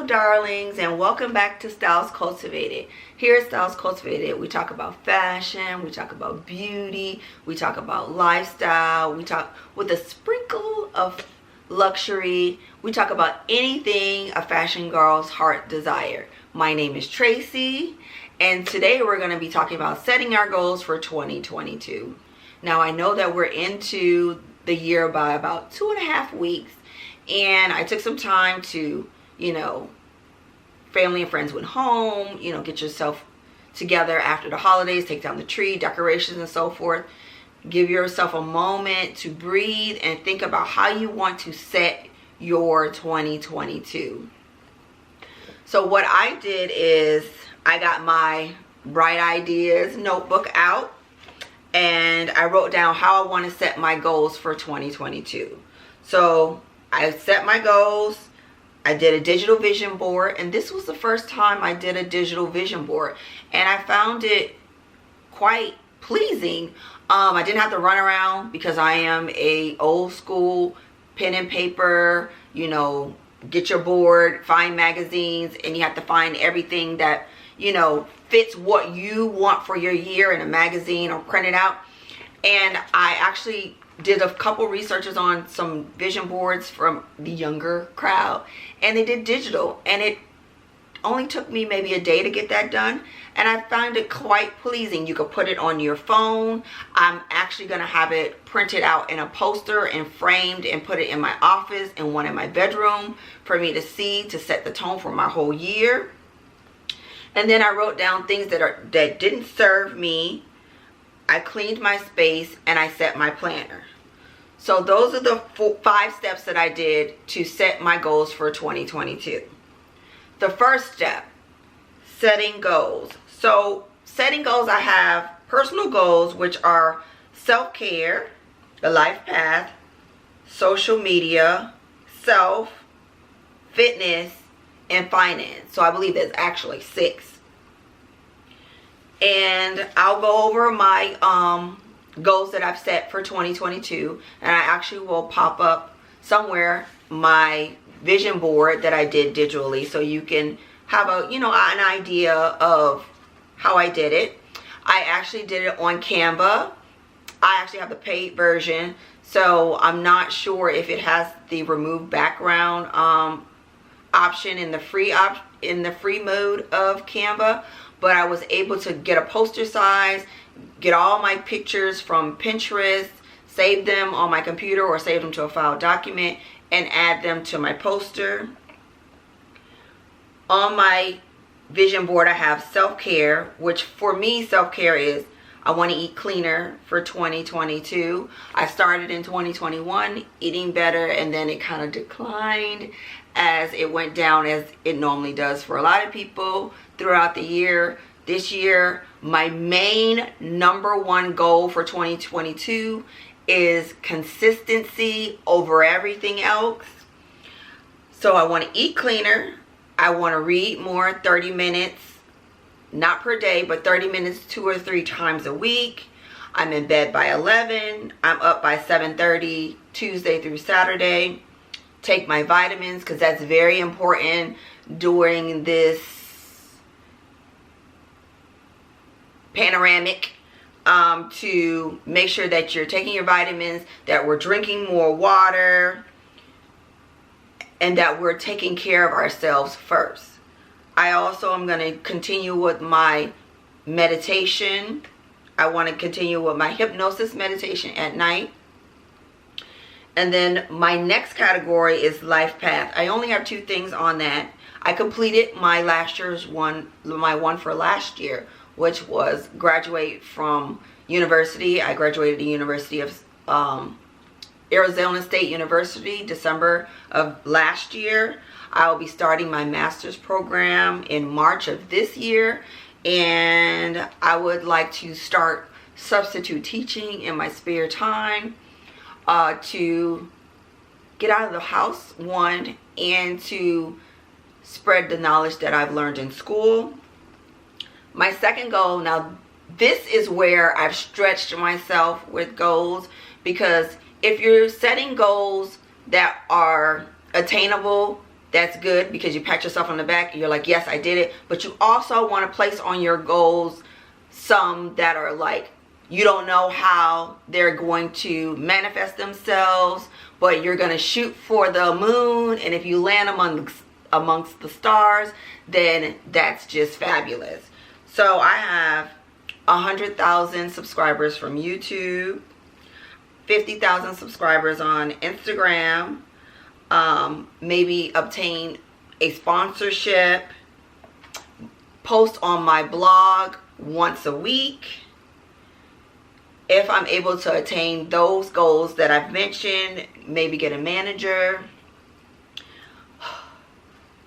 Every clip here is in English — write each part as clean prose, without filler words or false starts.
Hello darlings, and welcome back to Styles Cultivated. Here at Styles Cultivated, we talk about fashion, we talk about beauty, we talk about lifestyle, we talk with a sprinkle of luxury, we talk about anything a fashion girl's heart desire. My name is Tracy, and today we're going to be talking about setting our goals for 2022. Now, I know that we're into the year by about 2.5 weeks, and I took some time to family and friends went home, get yourself together after the holidays, take down the tree, decorations and so forth. Give yourself a moment to breathe and think about how you want to set your 2022. So what I did is I got my Bright Ideas notebook out and I wrote down how I want to set my goals for 2022. So I set my goals. I did a digital vision board, and this was the first time I did a digital vision board, and I found it quite pleasing. I didn't have to run around because I am a old school pen and paper, get your board, find magazines, and you have to find everything that, fits what you want for your year in a magazine or print it out. And I actually did a couple researches on some vision boards from the younger crowd, and they did digital, and it only took me maybe a day to get that done, and I found it quite pleasing. You could put it on your phone. I'm actually going to have it printed out in a poster and framed and put it in my office and one in my bedroom for me to see, to set the tone for my whole year. And then I wrote down things that didn't serve me. I cleaned my space and I set my planner. So those are the 5 steps that I did to set my goals for 2022. The first step, setting goals. So setting goals, I have personal goals, which are self-care, the life path, social media, self, fitness, and finance. So I believe there's actually 6. And I'll go over my goals that I've set for 2022, and I actually will pop up somewhere my vision board that I did digitally, so you can have an idea of how I did it. I actually did it on Canva. I actually have the paid version, so I'm not sure if it has the remove background option in the free mode of Canva, but I was able to get a poster size, get all my pictures from Pinterest, save them on my computer or save them to a file document, and add them to my poster. On my vision board, I have self-care, which for me, self-care is I want to eat cleaner for 2022. I started in 2021 eating better, and then it kind of declined as it went down, as it normally does for a lot of people throughout the year. This year, my main #1 goal for 2022 is consistency over everything else. So I want to eat cleaner. I want to read more, 30 minutes, not per day, but 30 minutes 2 or 3 times a week. I'm in bed by 11. I'm up by 7:30 Tuesday through Saturday. Take my vitamins, because that's very important during this panoramic, to make sure that you're taking your vitamins, that we're drinking more water, and that we're taking care of ourselves first. I also am going to continue with my meditation. I want to continue with my hypnosis meditation at night. And then my next category is life path. I only have 2 things on that. I completed my last year's one for last year, which was graduate from university. I graduated the University of Arizona State University, December of last year. I'll be starting my master's program in March of this year, and I would like to start substitute teaching in my spare time, to get out of the house, one, and to spread the knowledge that I've learned in school. My second goal, now this is where I've stretched myself with goals, because if you're setting goals that are attainable That's good because you pat yourself on the back and you're like, yes, I did it. But you also want to place on your goals some that are like, you don't know how they're going to manifest themselves, but you're going to shoot for the moon. And if you land amongst the stars, then that's just fabulous. So I have 100,000 subscribers from YouTube, 50,000 subscribers on Instagram, maybe obtain a sponsorship, post on my blog once a week. If I'm able to attain those goals that I've mentioned, maybe get a manager,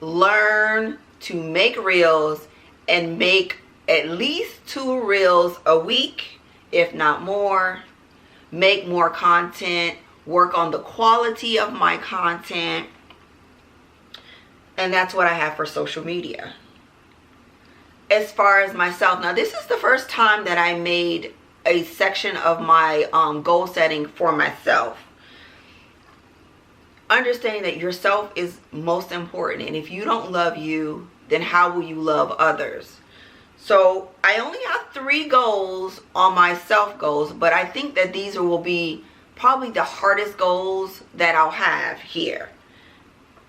learn to make reels and make at least 2 reels a week, if not more. Make more content, work on the quality of my content. And that's what I have for social media. As far as myself, now this is the first time that I made a section of my goal setting for myself. Understanding that yourself is most important, and if you don't love you, then how will you love others? So I only have 3 goals on my self goals, but I think that these will be probably the hardest goals that I'll have here.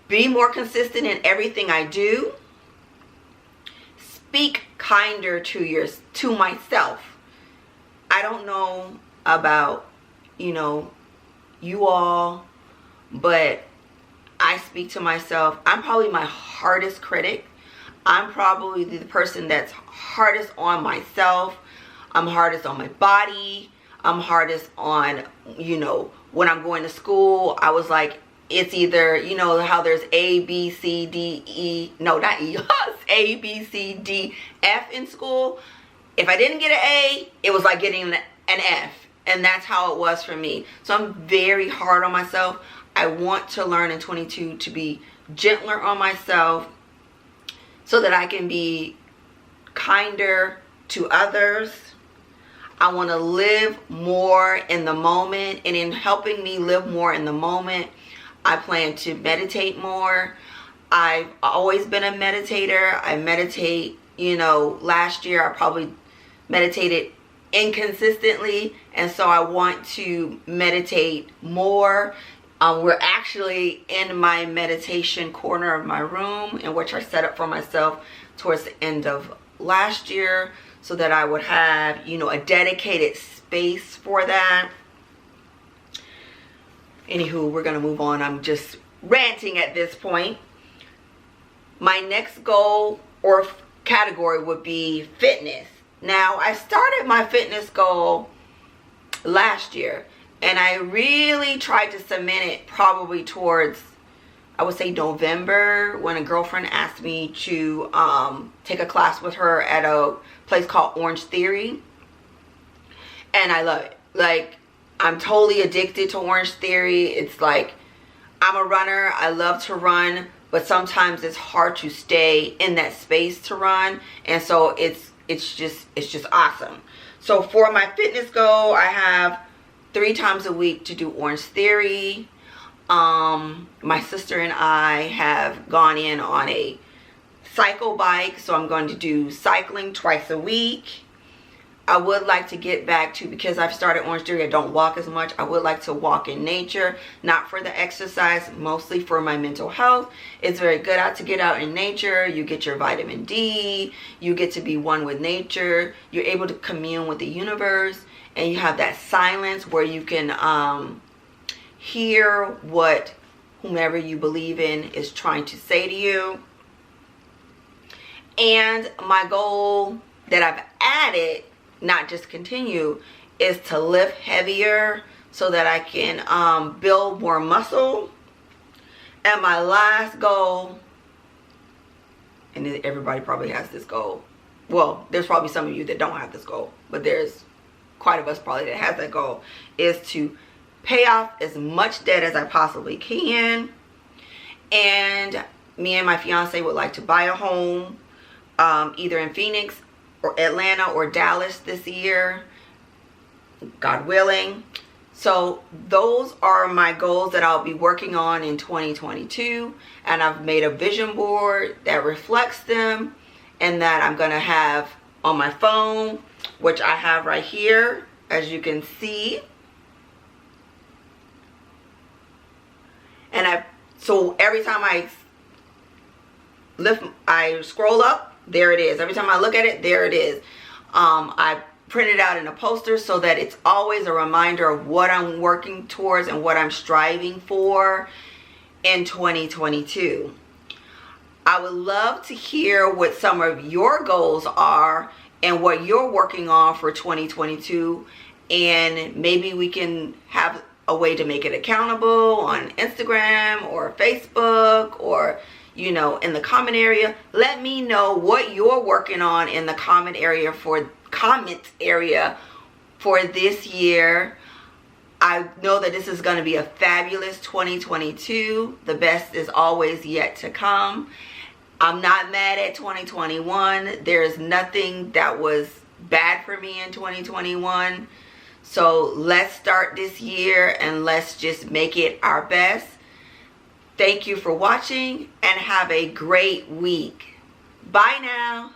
Be more consistent in everything I do. Speak kinder to myself. I don't know about, you all, but I speak to myself. I'm probably my hardest critic. I'm probably the person that's hardest on myself. I'm hardest on my body. I'm hardest on, when I'm going to school, I was like, it's either, how there's A, B, C, D, E. No, not E. A, B, C, D, F in school. If I didn't get an A, it was like getting an F. And that's how it was for me. So I'm very hard on myself. I want to learn in 22 to be gentler on myself so that I can be kinder to others. I want to live more in the moment. And in helping me live more in the moment, I plan to meditate more. I've always been a meditator. I meditate, last year I probably meditated inconsistently, and so I want to meditate more. We're actually in my meditation corner of my room, in which I set up for myself towards the end of last year, so that I would have, a dedicated space for that. Anywho, we're gonna move on. I'm just ranting at this point. My next goal or category would be fitness. Now, I started my fitness goal last year, and I really tried to cement it probably towards, I would say, November, when a girlfriend asked me to take a class with her at a place called Orange Theory. And I love it. Like, I'm totally addicted to Orange Theory. It's like, I'm a runner. I love to run, but sometimes it's hard to stay in that space to run. And so it's just awesome. So for my fitness goal, I have 3 times a week to do Orange Theory. My sister and I have gone in on a cycle bike, so I'm going to do cycling twice a week. I would like to get back to, because I've started Orange Theory, I don't walk as much. I would like to walk in nature, not for the exercise, mostly for my mental health. It's very good to get out in nature. You get your vitamin D, you get to be one with nature, you're able to commune with the universe, and you have that silence where you can hear what whomever you believe in is trying to say to you. And my goal that I've added, not just continue, is to lift heavier so that I can build more muscle. And my last goal, and everybody probably has this goal. Well, there's probably some of you that don't have this goal, but there's quite of us probably that has that goal, is to pay off as much debt as I possibly can. And me and my fiance would like to buy a home, either in Phoenix or Atlanta or Dallas this year, God willing. So those are my goals that I'll be working on in 2022, and I've made a vision board that reflects them and that I'm going to have on my phone, which I have right here, as you can see. And so every time I scroll up, there it is. Every time I look at it, there it is. I print it out in a poster so that it's always a reminder of what I'm working towards and what I'm striving for in 2022. I would love to hear what some of your goals are and what you're working on for 2022, and maybe we can have a way to make it accountable on Instagram or Facebook, or in the comment area. Let me know what you're working on in the comment area for this year. I know that this is going to be a fabulous 2022. The best is always yet to come. I'm not mad at 2021. There's nothing that was bad for me in 2021. So let's start this year and let's just make it our best. Thank you for watching and have a great week. Bye now.